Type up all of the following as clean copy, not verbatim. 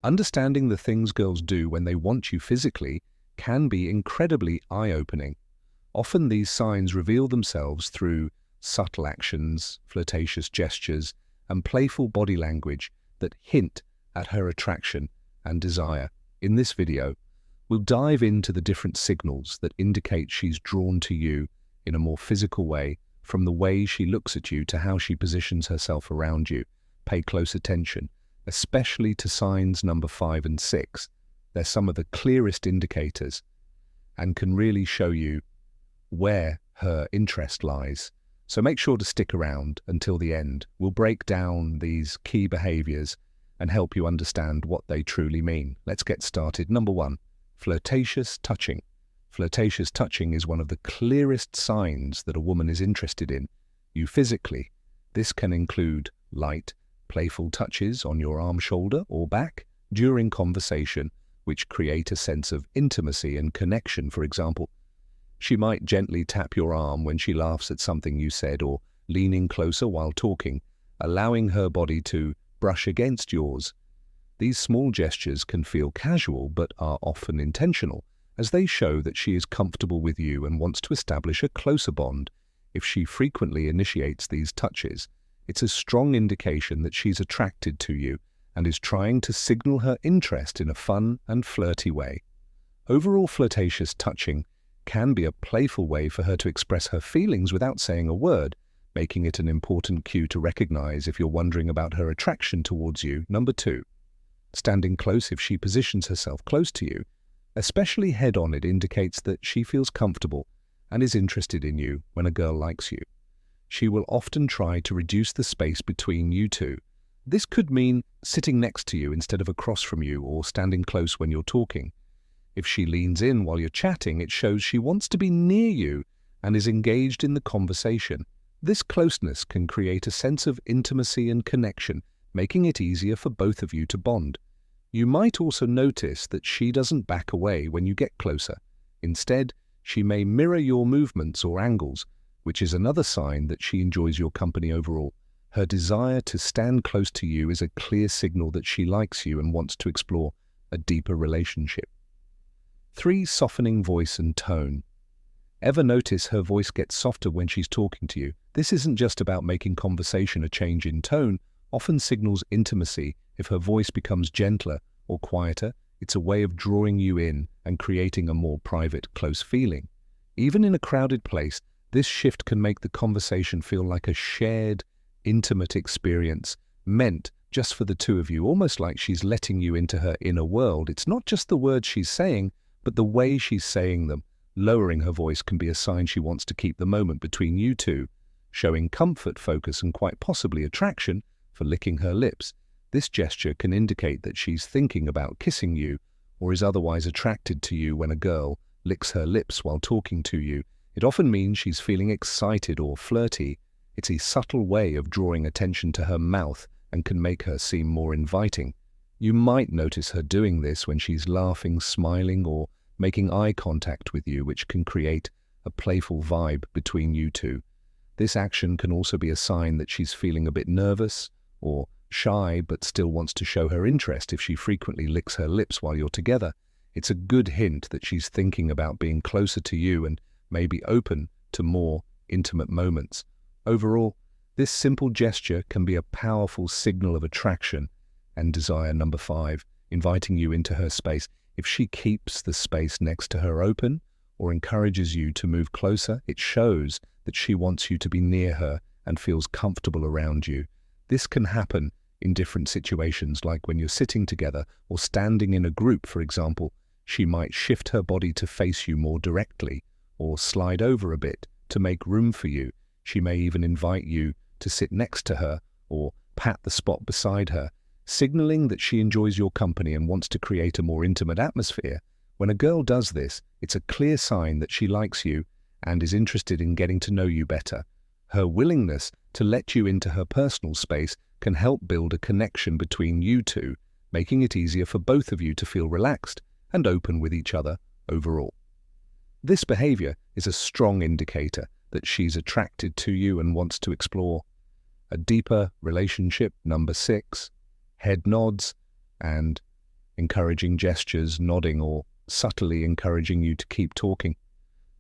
Understanding the things girls do when they want you physically can be incredibly eye-opening. Often these signs reveal themselves through subtle actions, flirtatious gestures, and playful body language that hint at her attraction and desire. In this video, we'll dive into the different signals that indicate she's drawn to you in a more physical way, from the way she looks at you to how she positions herself around you. Pay close attention, especially to signs number 5 and 6. They're some of the clearest indicators and can really show you where her interest lies. So make sure to stick around until the end. We'll break down these key behaviors and help you understand what they truly mean. Let's get started. Number 1, flirtatious touching. Flirtatious touching is one of the clearest signs that a woman is interested in you physically. This can include light, playful touches on your arm, shoulder, or back during conversation, which create a sense of intimacy and connection. For example, she might gently tap your arm when she laughs at something you said, or leaning closer while talking, allowing her body to brush against yours. These small gestures can feel casual but are often intentional, as they show that she is comfortable with you and wants to establish a closer bond. If she frequently initiates these touches, it's a strong indication that she's attracted to you and is trying to signal her interest in a fun and flirty way. Overall, flirtatious touching can be a playful way for her to express her feelings without saying a word, making it an important cue to recognize if you're wondering about her attraction towards you. Number 2, standing close. If she positions herself close to you, especially head-on, it indicates that she feels comfortable and is interested in you. When a girl likes you, she will often try to reduce the space between you two. This could mean sitting next to you instead of across from you, or standing close when you're talking. If she leans in while you're chatting, it shows she wants to be near you and is engaged in the conversation. This closeness can create a sense of intimacy and connection, making it easier for both of you to bond. You might also notice that she doesn't back away when you get closer. Instead, she may mirror your movements or angles, which is another sign that she enjoys your company overall. Her desire to stand close to you is a clear signal that she likes you and wants to explore a deeper relationship. 3, softening voice and tone. Ever notice her voice gets softer when she's talking to you? This isn't just about making conversation. A change in tone often signals intimacy. If her voice becomes gentler or quieter, it's a way of drawing you in and creating a more private, close feeling. Even in a crowded place, this shift can make the conversation feel like a shared, intimate experience, meant just for the two of you, almost like she's letting you into her inner world. It's not just the words she's saying, but the way she's saying them. Lowering her voice can be a sign she wants to keep the moment between you two, showing comfort, focus, and quite possibly attraction. For licking her lips, this gesture can indicate that she's thinking about kissing you or is otherwise attracted to you. When a girl licks her lips while talking to you, it often means she's feeling excited or flirty. It's a subtle way of drawing attention to her mouth and can make her seem more inviting. You might notice her doing this when she's laughing, smiling, or making eye contact with you, which can create a playful vibe between you two. This action can also be a sign that she's feeling a bit nervous or shy but still wants to show her interest. If she frequently licks her lips while you're together, it's a good hint that she's thinking about being closer to you and may be open to more intimate moments. Overall, this simple gesture can be a powerful signal of attraction and desire. Number 5, inviting you into her space. If she keeps the space next to her open or encourages you to move closer, it shows that she wants you to be near her and feels comfortable around you. This can happen in different situations, like when you're sitting together or standing in a group. For example, she might shift her body to face you more directly or slide over a bit to make room for you. She may even invite you to sit next to her or pat the spot beside her, signaling that she enjoys your company and wants to create a more intimate atmosphere. When a girl does this, it's a clear sign that she likes you and is interested in getting to know you better. Her willingness to let you into her personal space can help build a connection between you two, making it easier for both of you to feel relaxed and open with each other overall. This behavior is a strong indicator that she's attracted to you and wants to explore a deeper relationship. Number 6, head nods and encouraging gestures, nodding, or subtly encouraging you to keep talking.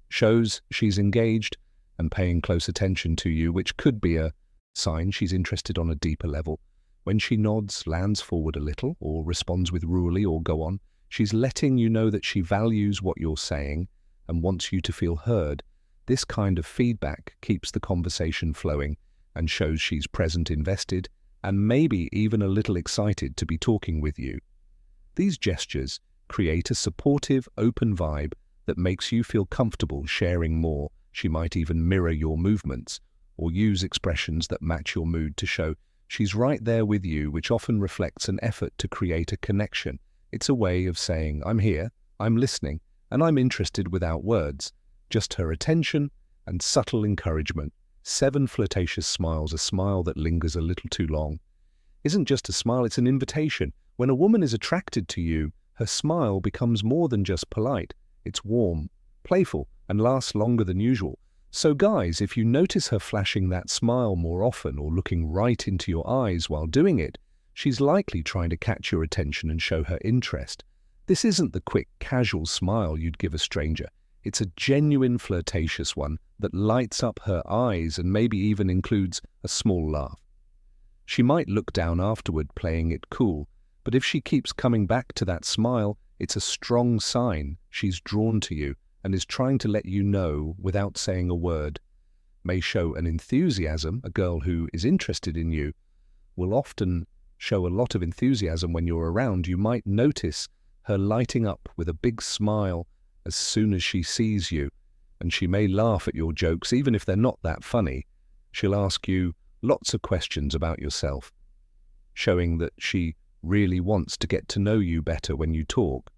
Shows she's engaged and paying close attention to you, which could be a sign she's interested on a deeper level. When she nods, lands forward a little, or responds with "really" or "go on," she's letting you know that she values what you're saying and wants you to feel heard. This kind of feedback keeps the conversation flowing and shows she's present, invested, and maybe even a little excited to be talking with you. These gestures create a supportive, open vibe that makes you feel comfortable sharing more. She might even mirror your movements or use expressions that match your mood to show she's right there with you, which often reflects an effort to create a connection. It's a way of saying, "I'm here, I'm listening, and I'm interested," without words, just her attention and subtle encouragement. 7. Flirtatious smiles. A smile that lingers a little too long isn't just a smile, it's an invitation. When a woman is attracted to you, her smile becomes more than just polite. It's warm, playful, and lasts longer than usual. So guys, if you notice her flashing that smile more often or looking right into your eyes while doing it, she's likely trying to catch your attention and show her interest. This isn't the quick, casual smile you'd give a stranger. It's a genuine flirtatious one that lights up her eyes and maybe even includes a small laugh. She might look down afterward, playing it cool, but if she keeps coming back to that smile, it's a strong sign she's drawn to you and is trying to let you know without saying a word. May show an enthusiasm. A girl who is interested in you will often show a lot of enthusiasm when you're around. You might notice her lighting up with a big smile as soon as she sees you, and she may laugh at your jokes even if they're not that funny. She'll ask you lots of questions about yourself, showing that she really wants to get to know you better when you talk.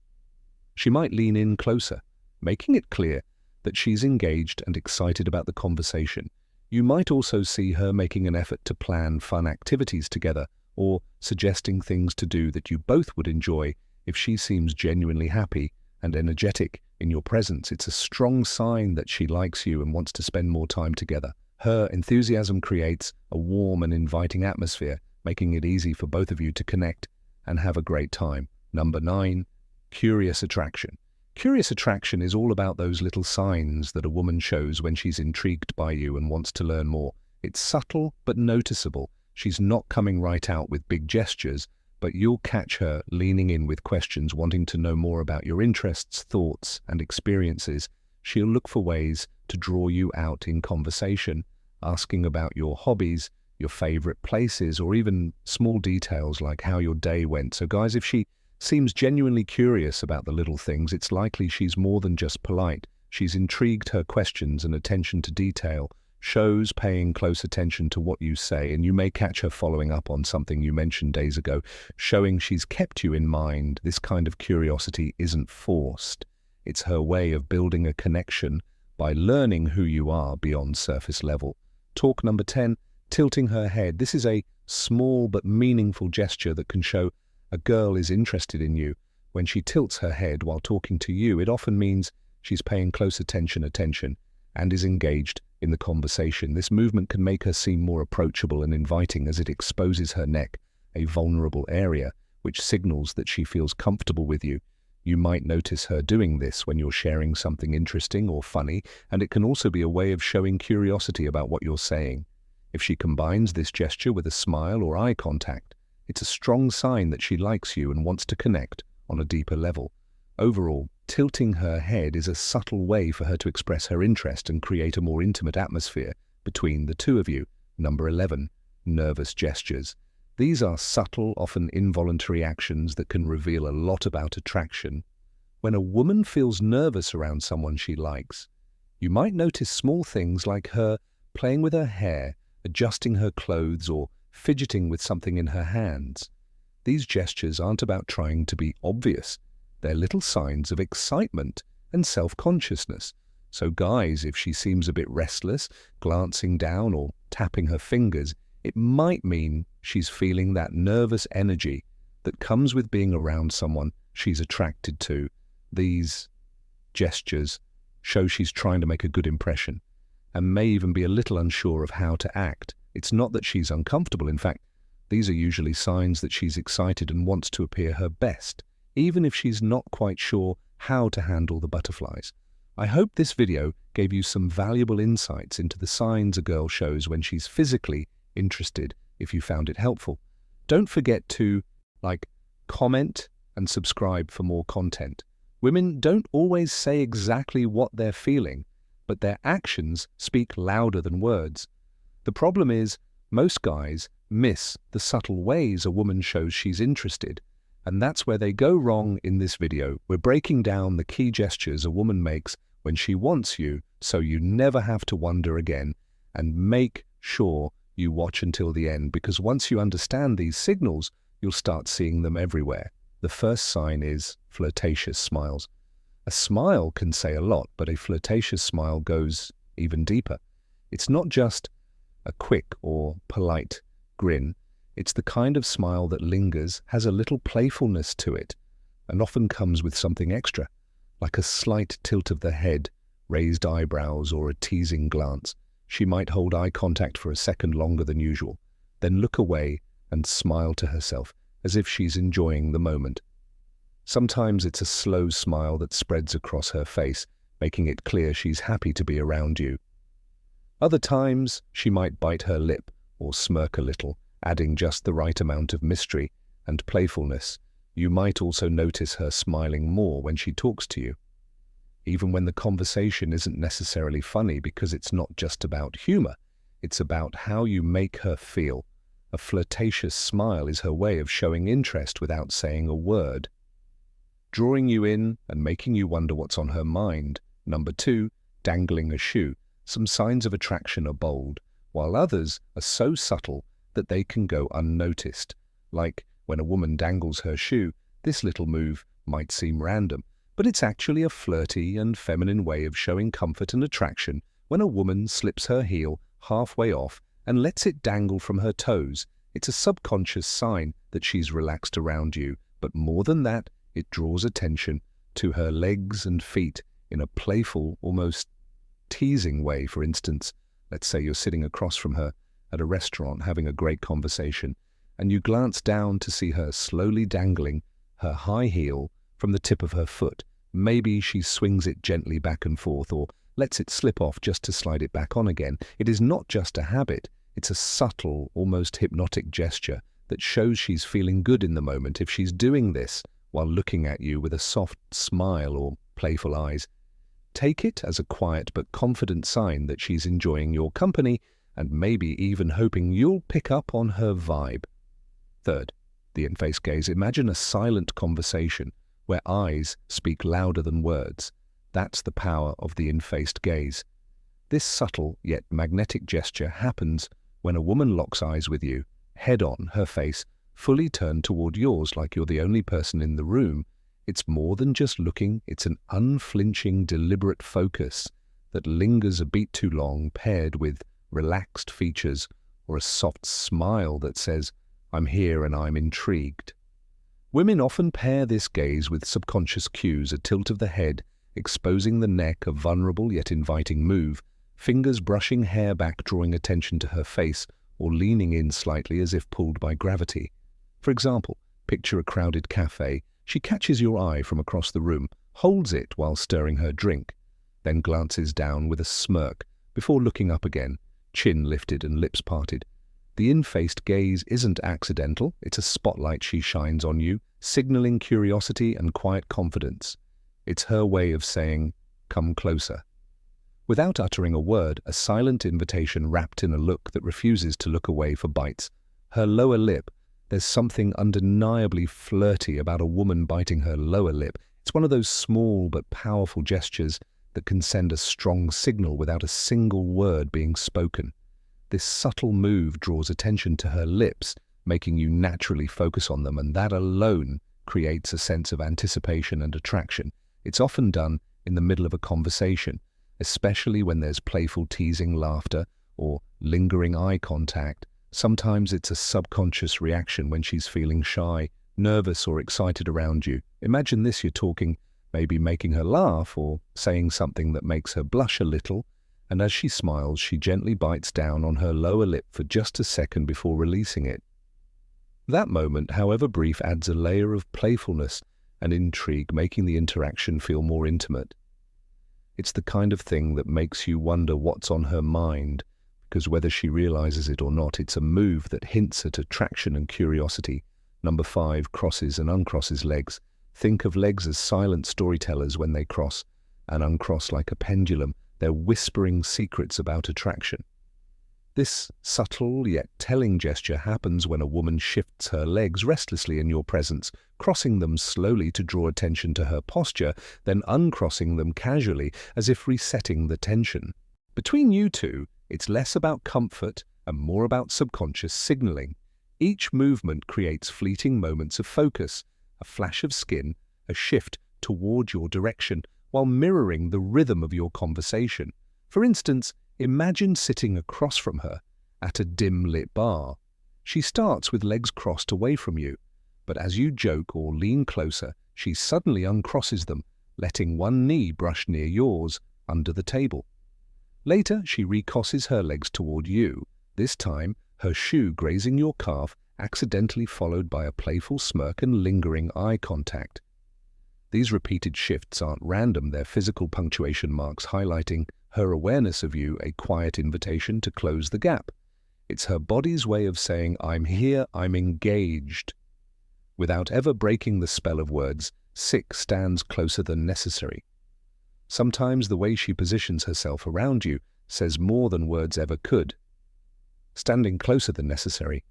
She might lean in closer, making it clear that she's engaged and excited about the conversation. You might also see her making an effort to plan fun activities together or suggesting things to do that you both would enjoy. If she seems genuinely happy and energetic in your presence, it's a strong sign that she likes you and wants to spend more time together. Her enthusiasm creates a warm and inviting atmosphere, making it easy for both of you to connect and have a great time. Number 9, curious attraction. Curious attraction is all about those little signs that a woman shows when she's intrigued by you and wants to learn more. It's subtle but noticeable. She's not coming right out with big gestures, but you'll catch her leaning in with questions, wanting to know more about your interests, thoughts, and experiences. She'll look for ways to draw you out in conversation, asking about your hobbies, your favorite places, or even small details like how your day went. So guys, if she seems genuinely curious about the little things, it's likely she's more than just polite. She's intrigued. Her questions and attention to detail shows paying close attention to what you say, and you may catch her following up on something you mentioned days ago, showing she's kept you in mind. This kind of curiosity isn't forced. It's her way of building a connection by learning who you are beyond surface level. Talk number 10, tilting her head. This is a small but meaningful gesture that can show a girl is interested in you. When she tilts her head while talking to you, it often means she's paying close attention, and is engaged in the conversation. This movement can make her seem more approachable and inviting as it exposes her neck, a vulnerable area, which signals that she feels comfortable with you. You might notice her doing this when you're sharing something interesting or funny, and it can also be a way of showing curiosity about what you're saying. If she combines this gesture with a smile or eye contact, it's a strong sign that she likes you and wants to connect on a deeper level. Overall, tilting her head is a subtle way for her to express her interest and create a more intimate atmosphere between the two of you. Number 11, nervous gestures. These are subtle, often involuntary actions that can reveal a lot about attraction. When a woman feels nervous around someone she likes, you might notice small things like her playing with her hair, adjusting her clothes, or fidgeting with something in her hands. These gestures aren't about trying to be obvious. They're little signs of excitement and self-consciousness. So guys, if she seems a bit restless, glancing down or tapping her fingers, it might mean she's feeling that nervous energy that comes with being around someone she's attracted to. These gestures show she's trying to make a good impression and may even be a little unsure of how to act. It's not that she's uncomfortable. In fact, these are usually signs that she's excited and wants to appear her best. even if she's not quite sure how to handle the butterflies. I hope this video gave you some valuable insights into the signs a girl shows when she's physically interested. If you found it helpful, don't forget to comment, and subscribe for more content. Women don't always say exactly what they're feeling, but their actions speak louder than words. The problem is, most guys miss the subtle ways a woman shows she's interested, and that's where they go wrong in this video. We're breaking down the key gestures a woman makes when she wants you, so you never have to wonder again. And make sure you watch until the end, because once you understand these signals, you'll start seeing them everywhere. The first sign is flirtatious smiles. A smile can say a lot, but a flirtatious smile goes even deeper. It's not just a quick or polite grin. It's the kind of smile that lingers, has a little playfulness to it, and often comes with something extra, like a slight tilt of the head, raised eyebrows, or a teasing glance. She might hold eye contact for a second longer than usual, then look away and smile to herself, as if she's enjoying the moment. Sometimes it's a slow smile that spreads across her face, making it clear she's happy to be around you. Other times, she might bite her lip or smirk a little, adding just the right amount of mystery and playfulness. You might also notice her smiling more when she talks to you, even when the conversation isn't necessarily funny, because it's not just about humor, it's about how you make her feel. A flirtatious smile is her way of showing interest without saying a word, drawing you in and making you wonder what's on her mind. Number 2, dangling a shoe. Some signs of attraction are bold, while others are so subtle that they can go unnoticed. Like when a woman dangles her shoe, this little move might seem random, but it's actually a flirty and feminine way of showing comfort and attraction. When a woman slips her heel halfway off and lets it dangle from her toes, it's a subconscious sign that she's relaxed around you. But more than that, it draws attention to her legs and feet in a playful, almost teasing way. For instance, let's say you're sitting across from her at a restaurant having a great conversation, and you glance down to see her slowly dangling her high heel from the tip of her foot. Maybe she swings it gently back and forth, or lets it slip off just to slide it back on again. It is not just a habit, it's a subtle, almost hypnotic gesture that shows she's feeling good in the moment. If she's doing this while looking at you with a soft smile or playful eyes, take it as a quiet but confident sign that she's enjoying your company and maybe even hoping you'll pick up on her vibe. Third, the in-face gaze. Imagine a silent conversation where eyes speak louder than words. That's the power of the in-faced gaze. This subtle yet magnetic gesture happens when a woman locks eyes with you, head on, her face fully turned toward yours like you're the only person in the room. It's more than just looking, it's an unflinching, deliberate focus that lingers a beat too long, paired with relaxed features or a soft smile that says, "I'm here and I'm intrigued." Women often pair this gaze with subconscious cues, a tilt of the head, exposing the neck, a vulnerable yet inviting move, fingers brushing hair back, drawing attention to her face, or leaning in slightly as if pulled by gravity. For example, picture a crowded cafe. She catches your eye from across the room, holds it while stirring her drink, then glances down with a smirk before looking up again, chin lifted and lips parted. The in-faced gaze isn't accidental, it's a spotlight she shines on you, signaling curiosity and quiet confidence. It's her way of saying, "Come closer." Without uttering a word, a silent invitation wrapped in a look that refuses to look away for bites. Her lower lip. There's something undeniably flirty about a woman biting her lower lip. It's one of those small but powerful gestures that can send a strong signal without a single word being spoken. This subtle move draws attention to her lips, making you naturally focus on them, and that alone creates a sense of anticipation and attraction. It's often done in the middle of a conversation, especially when there's playful teasing, laughter, or lingering eye contact. Sometimes it's a subconscious reaction when she's feeling shy, nervous, or excited around you. Imagine this: you're talking, maybe making her laugh or saying something that makes her blush a little, and as she smiles, she gently bites down on her lower lip for just a second before releasing it. That moment, however brief, adds a layer of playfulness and intrigue, making the interaction feel more intimate. It's the kind of thing that makes you wonder what's on her mind, because whether she realizes it or not, it's a move that hints at attraction and curiosity. Number 5, crosses and uncrosses legs. Think of legs as silent storytellers when they cross and uncross like a pendulum. They're whispering secrets about attraction. This subtle yet telling gesture happens when a woman shifts her legs restlessly in your presence, crossing them slowly to draw attention to her posture, then uncrossing them casually as if resetting the tension. Between you two, it's less about comfort and more about subconscious signaling. Each movement creates fleeting moments of focus, a flash of skin, a shift toward your direction, while mirroring the rhythm of your conversation. For instance, imagine sitting across from her at a dim-lit bar. She starts with legs crossed away from you, but as you joke or lean closer, she suddenly uncrosses them, letting one knee brush near yours under the table. Later, she recrosses her legs toward you, this time her shoe grazing your calf, accidentally followed by a playful smirk and lingering eye contact. These repeated shifts aren't random, they're physical punctuation marks highlighting her awareness of you, a quiet invitation to close the gap. It's her body's way of saying, "I'm here, I'm engaged." Without ever breaking the spell of words, Sick stands closer than necessary. Sometimes the way she positions herself around you says more than words ever could. Standing closer than necessary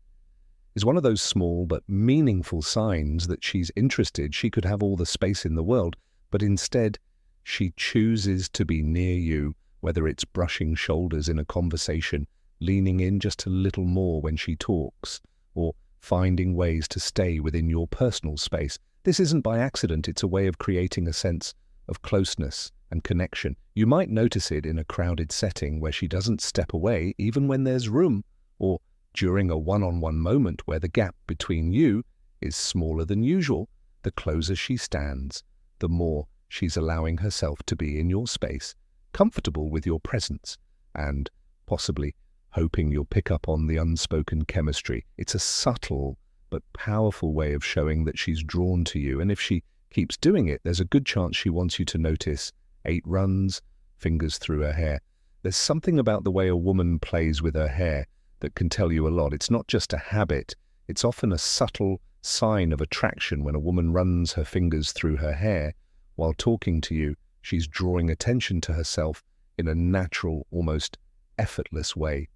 is one of those small but meaningful signs that she's interested. She could have all the space in the world, but instead she chooses to be near you, whether it's brushing shoulders in a conversation, leaning in just a little more when she talks, or finding ways to stay within your personal space. This isn't by accident, it's a way of creating a sense of closeness and connection. You might notice it in a crowded setting where she doesn't step away even when there's room, or during a one-on-one moment where the gap between you is smaller than usual. The closer she stands, the more she's allowing herself to be in your space, comfortable with your presence, and possibly hoping you'll pick up on the unspoken chemistry. It's a subtle but powerful way of showing that she's drawn to you, and if she keeps doing it, there's a good chance she wants you to notice. 8 runs, fingers through her hair. There's something about the way a woman plays with her hair that can tell you a lot. It's not just a habit, it's often a subtle sign of attraction. When a woman runs her fingers through her hair while talking to you, she's drawing attention to herself in a natural, almost effortless way.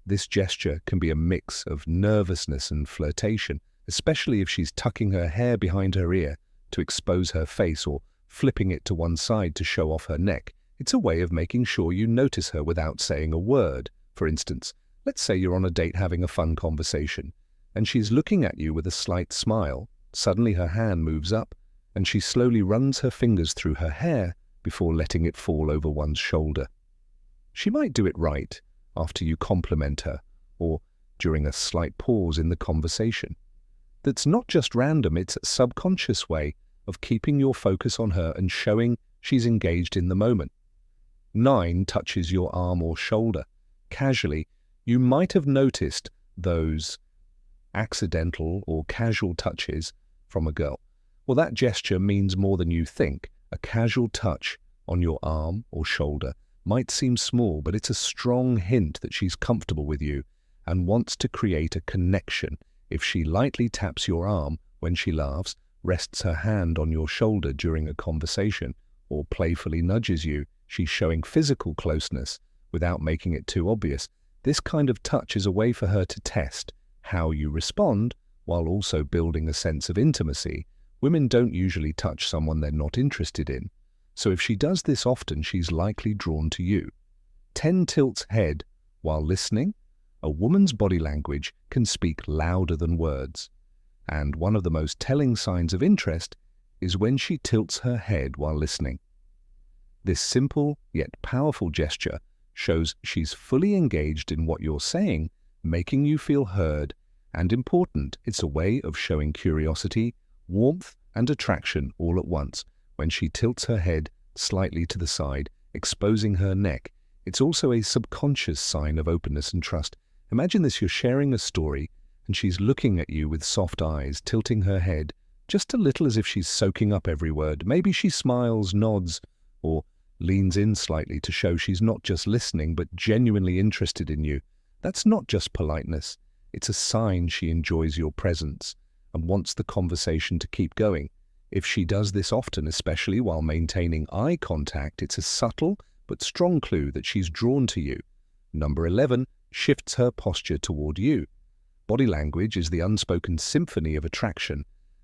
This gesture can be a mix of nervousness and flirtation, especially if she's tucking her hair behind her ear to expose her face or flipping it to one side to show off her neck. It's a way of making sure you notice her without saying a word. For instance, let's say you're on a date having a fun conversation, and she's looking at you with a slight smile. Suddenly her hand moves up, and she slowly runs her fingers through her hair before letting it fall over one's shoulder. She might do it right after you compliment her, or during a slight pause in the conversation. That's not just random, it's a subconscious way of keeping your focus on her and showing she's engaged in the moment. 9 touches your arm or shoulder. Casually, you might have noticed those accidental or casual touches from a girl. Well, that gesture means more than you think. A casual touch on your arm or shoulder might seem small, but it's a strong hint that she's comfortable with you and wants to create a connection. If she lightly taps your arm when she laughs, rests her hand on your shoulder during a conversation, or playfully nudges you, she's showing physical closeness without making it too obvious. This kind of touch is a way for her to test how you respond while also building a sense of intimacy. Women don't usually touch someone they're not interested in, so if she does this often, she's likely drawn to you. 10 tilts head while listening. A woman's body language can speak louder than words, and one of the most telling signs of interest is when she tilts her head while listening. This simple yet powerful gesture shows she's fully engaged in what you're saying, making you feel heard and important. It's a way of showing curiosity, warmth, and attraction all at once. When she tilts her head slightly to the side, exposing her neck, it's also a subconscious sign of openness and trust. Imagine this: you're sharing a story, and she's looking at you with soft eyes, tilting her head just a little as if she's soaking up every word. Maybe she smiles, nods, or leans in slightly to show she's not just listening but genuinely interested in you. That's not just politeness. It's a sign she enjoys your presence and wants the conversation to keep going. If she does this often, especially while maintaining eye contact, it's a subtle but strong clue that she's drawn to you. Number 11 shifts her posture toward you. Body language is the unspoken symphony of attraction,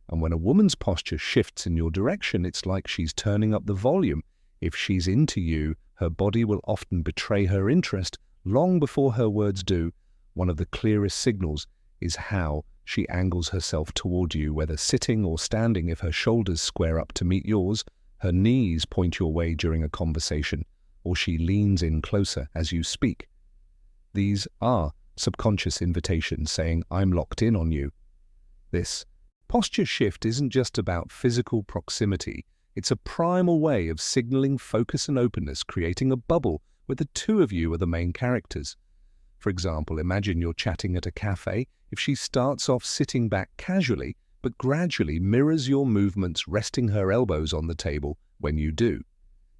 and when a woman's posture shifts in your direction, it's like she's turning up the volume. If she's into you, her body will often betray her interest long before her words do. One of the clearest signals is how she angles herself toward you, whether sitting or standing. If her shoulders square up to meet yours, her knees point your way during a conversation, or she leans in closer as you speak. These are subconscious invitations saying, "I'm locked in on you." This posture shift isn't just about physical proximity. It's a primal way of signaling focus and openness, creating a bubble where the two of you are the main characters. For example, imagine you're chatting at a cafe. If she starts off sitting back casually, but gradually mirrors your movements, resting her elbows on the table when you do,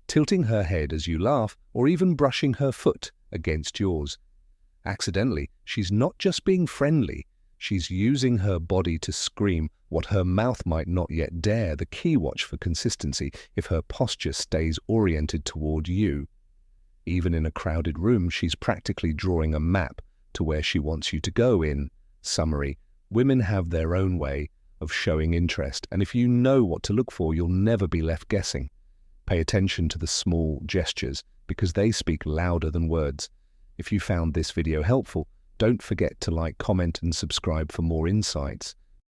tilting her head as you laugh, or even brushing her foot against yours. Accidentally, she's not just being friendly, she's using her body to scream what her mouth might not yet dare. The key: watch for consistency. If her posture stays oriented toward you, even in a crowded room, she's practically drawing a map to where she wants you to go. In summary, women have their own way of showing interest, and if you know what to look for, you'll never be left guessing. Pay attention to the small gestures because they speak louder than words. If you found this video helpful, don't forget to like, comment, and subscribe for more insights.